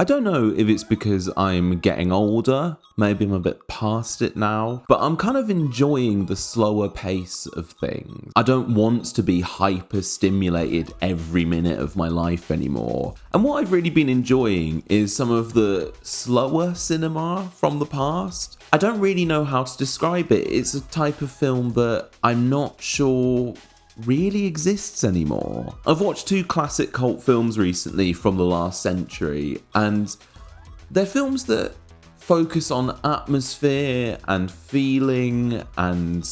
I don't know if it's because I'm getting older, maybe I'm a bit past it now, but I'm kind of enjoying the slower pace of things. I don't want to be hyper stimulated every minute of my life anymore. And what I've really been enjoying is some of the slower cinema from the past. I don't really know how to describe it. It's a type of film that I'm not sure really exists anymore. I've watched 2 classic cult films recently from the last century, and they're films that focus on atmosphere and feeling and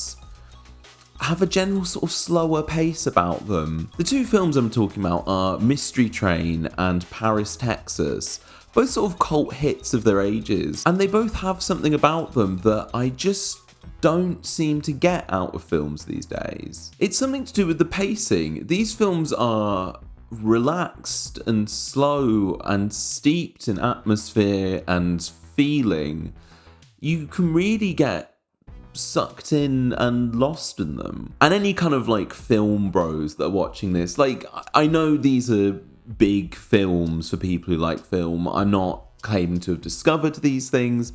have a general sort of slower pace about them. The 2 films I'm talking about are Mystery Train and Paris, Texas. Both sort of cult hits of their ages, and they both have something about them that I just don't seem to get out of films these days. It's something to do with the pacing. These films are relaxed and slow and steeped in atmosphere and feeling. You can really get sucked in and lost in them. And any kind of like film bros that are watching this, like, I know these are big films for people who like film. I'm not claiming to have discovered these things.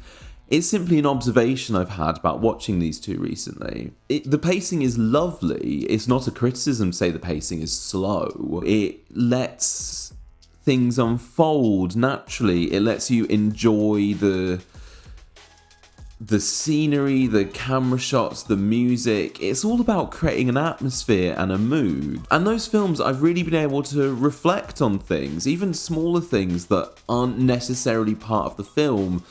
It's simply an observation I've had about watching these 2 recently. The pacing is lovely. It's not a criticism to say the pacing is slow. It lets things unfold naturally. It lets you enjoy the scenery, the camera shots, the music. It's all about creating an atmosphere and a mood. And those films, I've really been able to reflect on things, even smaller things that aren't necessarily part of the film.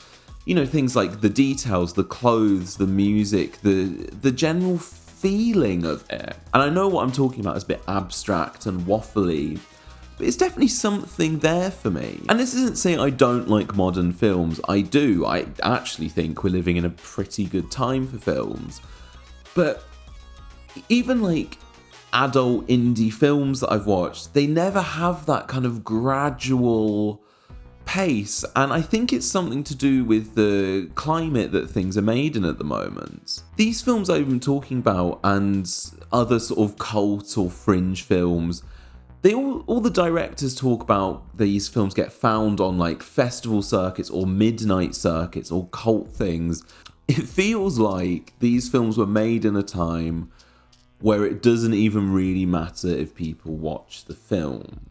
You know, things like the details, the clothes, the music, the general feeling of it. And I know what I'm talking about is a bit abstract and waffly, but it's definitely something there for me. And this isn't saying I don't like modern films. I do. I actually think we're living in a pretty good time for films. But even like adult indie films that I've watched, they never have that kind of gradual pace, and I think it's something to do with the climate that things are made in at the moment. These films I've been talking about and other sort of cult or fringe films, they all the directors talk about these films get found on like festival circuits or midnight circuits or cult things. It feels like these films were made in a time where it doesn't even really matter if people watch the film.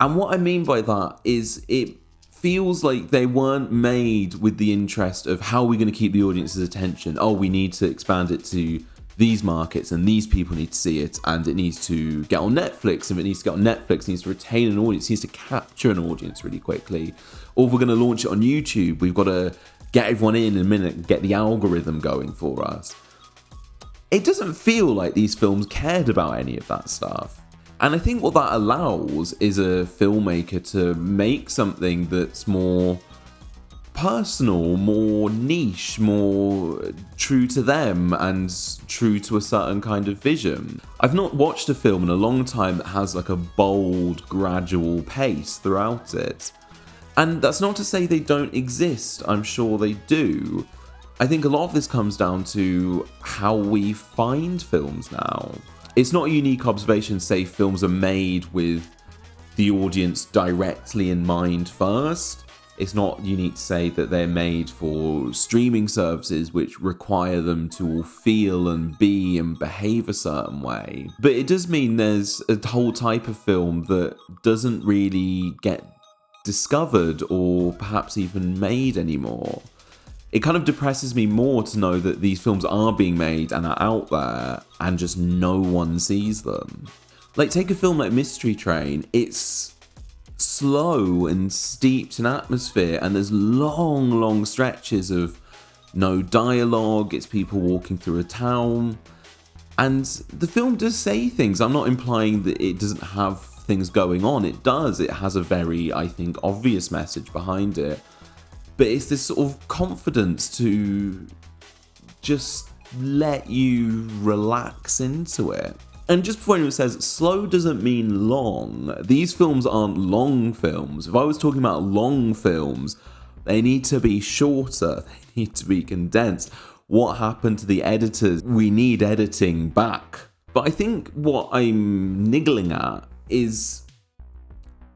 And what I mean by that is it feels like they weren't made with the interest of how are we going to keep the audience's attention. Oh, we need to expand it to these markets and these people need to see it and it needs to get on Netflix. If it needs to get on Netflix, it needs to retain an audience, it needs to capture an audience really quickly. Or if we're going to launch it on YouTube, we've got to get everyone in a minute and get the algorithm going for us. It doesn't feel like these films cared about any of that stuff. And I think what that allows is a filmmaker to make something that's more personal, more niche, more true to them and true to a certain kind of vision. I've not watched a film in a long time that has like a bold, gradual pace throughout it. And that's not to say they don't exist, I'm sure they do. I think a lot of this comes down to how we find films now. It's not a unique observation to say films are made with the audience directly in mind first. It's not unique to say that they're made for streaming services which require them to all feel and be and behave a certain way. But it does mean there's a whole type of film that doesn't really get discovered or perhaps even made anymore. It kind of depresses me more to know that these films are being made and are out there and just no one sees them. Like, take a film like Mystery Train. It's slow and steeped in atmosphere and there's long stretches of no dialogue. It's people walking through a town. And the film does say things. I'm not implying that it doesn't have things going on. It does. It has a very, I think, obvious message behind it. But it's this sort of confidence to just let you relax into it. And just before anyone says, slow doesn't mean long. These films aren't long films. If I was talking about long films, they need to be shorter. They need to be condensed. What happened to the editors? We need editing back. But I think what I'm niggling at is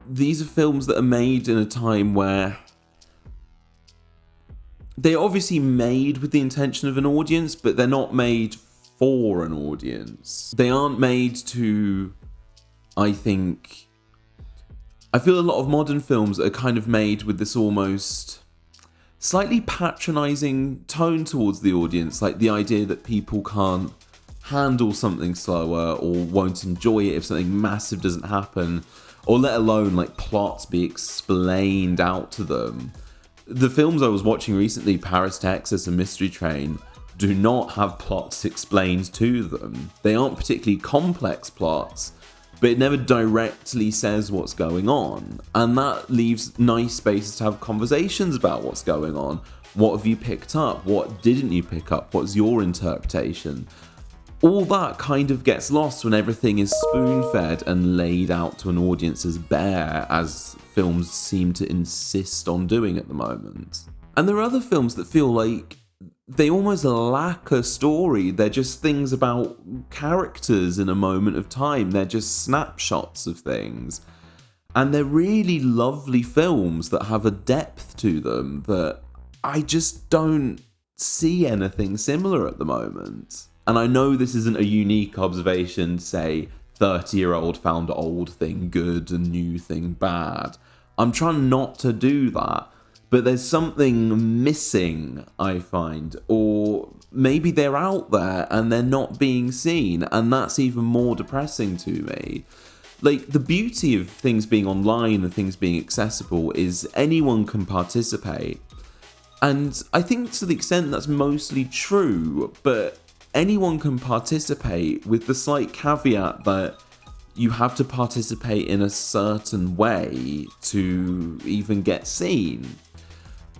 these are films that are made in a time where they're obviously made with the intention of an audience, but they're not made for an audience. They aren't made to, I feel a lot of modern films are kind of made with this almost slightly patronizing tone towards the audience, like the idea that people can't handle something slower or won't enjoy it if something massive doesn't happen, or let alone like plots be explained out to them. The films I was watching recently, Paris, Texas and Mystery Train, do not have plots explained to them. They aren't particularly complex plots, but it never directly says what's going on. And that leaves nice spaces to have conversations about what's going on. What have you picked up? What didn't you pick up? What's your interpretation? All that kind of gets lost when everything is spoon-fed and laid out to an audience as bare as films seem to insist on doing at the moment. And there are other films that feel like they almost lack a story. They're just things about characters in a moment of time. They're just snapshots of things. And they're really lovely films that have a depth to them that I just don't see anything similar at the moment. And I know this isn't a unique observation to say 30-year-old found old thing good and new thing bad. I'm trying not to do that. But there's something missing, I find, or maybe they're out there and they're not being seen, and that's even more depressing to me. Like, the beauty of things being online and things being accessible is anyone can participate. And I think to the extent that's mostly true, but anyone can participate with the slight caveat that you have to participate in a certain way to even get seen.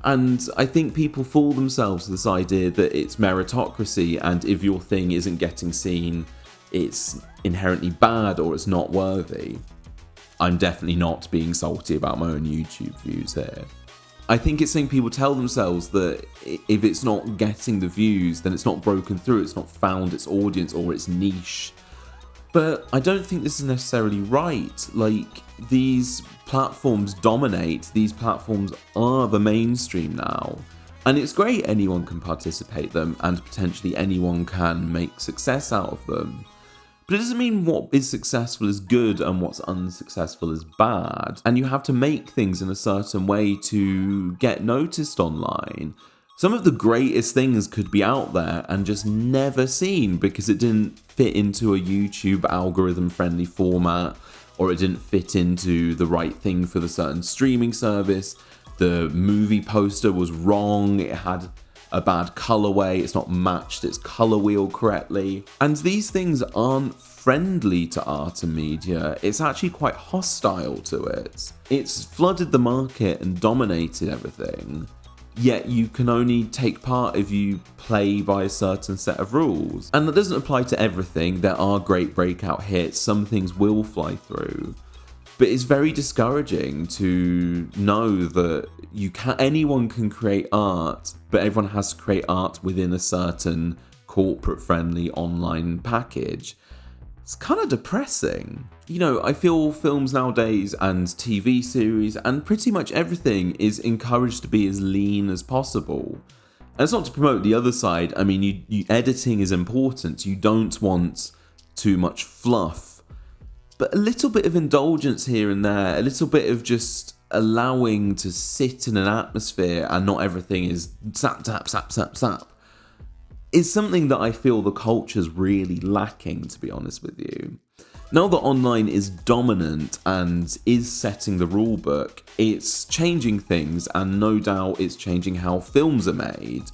And I think people fool themselves with this idea that it's meritocracy, and if your thing isn't getting seen, it's inherently bad or it's not worthy. I'm definitely not being salty about my own YouTube views here. I think it's something people tell themselves that if it's not getting the views, then it's not broken through, it's not found its audience or its niche. But I don't think this is necessarily right. Like, these platforms dominate, these platforms are the mainstream now. And it's great anyone can participate them and potentially anyone can make success out of them. But it doesn't mean what is successful is good and what's unsuccessful is bad. And you have to make things in a certain way to get noticed online. Some of the greatest things could be out there and just never seen because it didn't fit into a YouTube algorithm-friendly format, or it didn't fit into the right thing for the certain streaming service. The movie poster was wrong, it had a bad colorway, it's not matched its color wheel correctly. And these things aren't friendly to art and media, it's actually quite hostile to it. It's flooded the market and dominated everything. Yet you can only take part if you play by a certain set of rules. And that doesn't apply to everything. There are great breakout hits, some things will fly through. But it's very discouraging to know that anyone can create art, but everyone has to create art within a certain corporate-friendly online package. It's kind of depressing. You know, I feel films nowadays and TV series and pretty much everything is encouraged to be as lean as possible. And it's not to promote the other side. I mean, editing is important. You don't want too much fluff. But a little bit of indulgence here and there, a little bit of just allowing to sit in an atmosphere and not everything is zap, zap, zap, zap, zap, is something that I feel the culture's really lacking, to be honest with you. Now that online is dominant and is setting the rule book, it's changing things, and no doubt it's changing how films are made.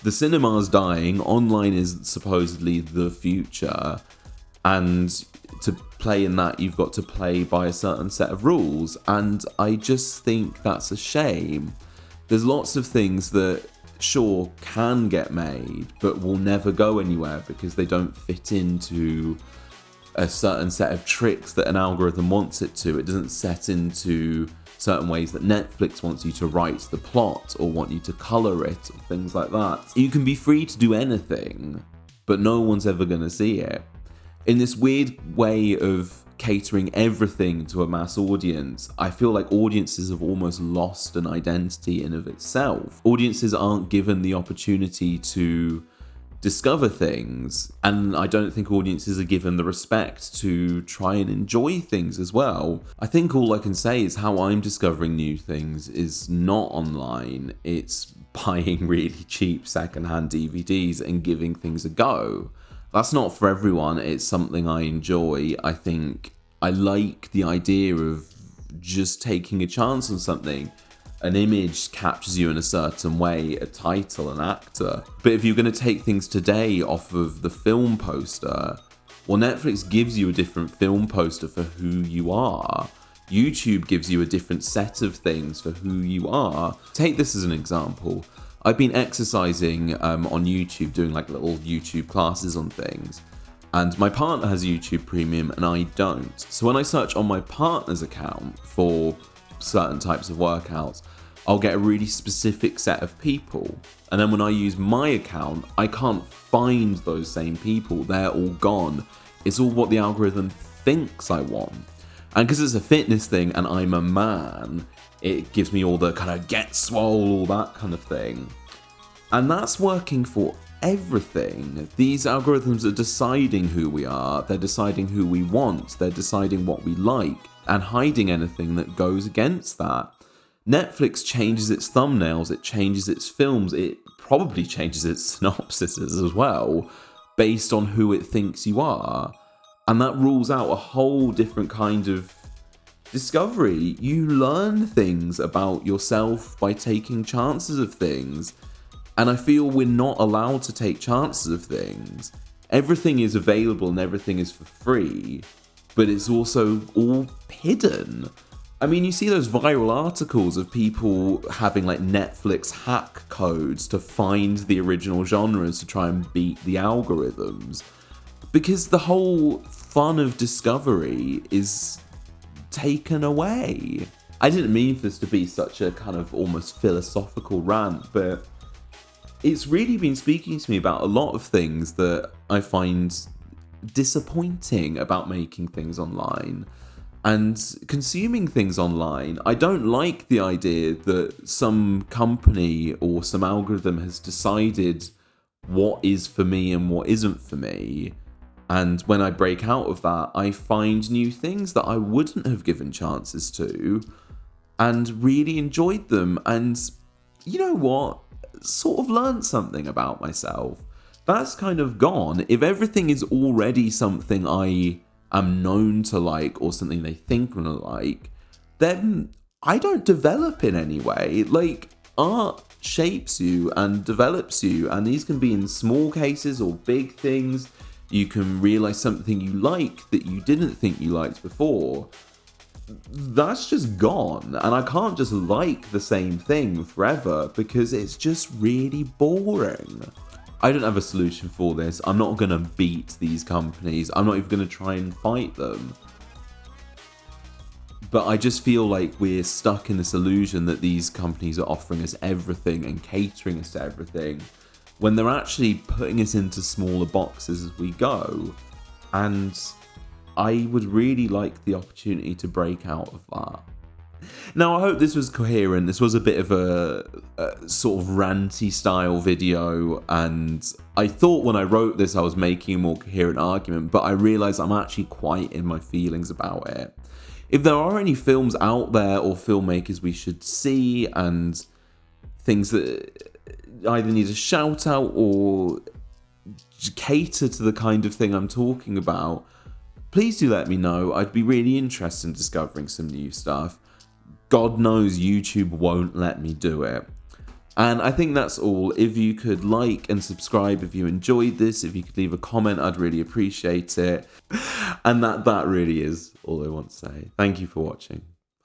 The cinema's dying, online is supposedly the future, and to play in that you've got to play by a certain set of rules, and I just think that's a shame. There's lots of things that sure can get made but will never go anywhere because they don't fit into a certain set of tricks that an algorithm wants it to. It doesn't set into certain ways that Netflix wants you to write the plot or want you to colour it or things like that. You can be free to do anything, but no one's ever going to see it. In this weird way of catering everything to a mass audience, I feel like audiences have almost lost an identity in of itself. Audiences aren't given the opportunity to discover things, and I don't think audiences are given the respect to try and enjoy things as well. I think all I can say is how I'm discovering new things is not online, it's buying really cheap secondhand DVDs and giving things a go. That's not for everyone, it's something I enjoy. I think I like the idea of just taking a chance on something. An image captures you in a certain way, a title, an actor. But if you're going to take things today off of the film poster, well, Netflix gives you a different film poster for who you are. YouTube gives you a different set of things for who you are. Take this as an example. I've been exercising on YouTube, doing like little YouTube classes on things. And my partner has YouTube Premium and I don't. So when I search on my partner's account for certain types of workouts, I'll get a really specific set of people. And then when I use my account, I can't find those same people. They're all gone. It's all what the algorithm thinks I want. And because it's a fitness thing and I'm a man, it gives me all the kind of get swole, all that kind of thing. And that's working for everything. These algorithms are deciding who we are, they're deciding who we want, they're deciding what we like, and hiding anything that goes against that. Netflix changes its thumbnails, it changes its films, it probably changes its synopsises as well, based on who it thinks you are. And that rules out a whole different kind of discovery. You learn things about yourself by taking chances of things. And I feel we're not allowed to take chances of things. Everything is available and everything is for free, but it's also all hidden. I mean, you see those viral articles of people having like Netflix hack codes to find the original genres to try and beat the algorithms. Because the whole fun of discovery is taken away. I didn't mean for this to be such a kind of almost philosophical rant, but it's really been speaking to me about a lot of things that I find disappointing about making things online and consuming things online. I don't like the idea that some company or some algorithm has decided what is for me and what isn't for me. And when I break out of that, I find new things that I wouldn't have given chances to and really enjoyed them. And you know what? Sort of learned something about myself. That's kind of gone. If everything is already something I am known to like or something they think I'm gonna like, then I don't develop in any way. Like, art shapes you and develops you, and these can be in small cases or big things. You can realize something you like that you didn't think you liked before. That's just gone, and I can't just like the same thing forever because it's just really boring. I don't have a solution for this. I'm not gonna beat these companies. I'm not even gonna try and fight them. But I just feel like we're stuck in this illusion that these companies are offering us everything and catering us to everything, when they're actually putting us into smaller boxes as we go. And I would really like the opportunity to break out of that. Now, I hope this was coherent. This was a bit of a sort of ranty style video, and I thought when I wrote this I was making a more coherent argument, but I realised I'm actually quite in my feelings about it. If there are any films out there or filmmakers we should see and things that either need a shout out or cater to the kind of thing I'm talking about, please do let me know. I'd be really interested in discovering some new stuff. God knows YouTube won't let me do it. And I think that's all. If you could like and subscribe if you enjoyed this, if you could leave a comment, I'd really appreciate it. And that really is all I want to say. Thank you for watching.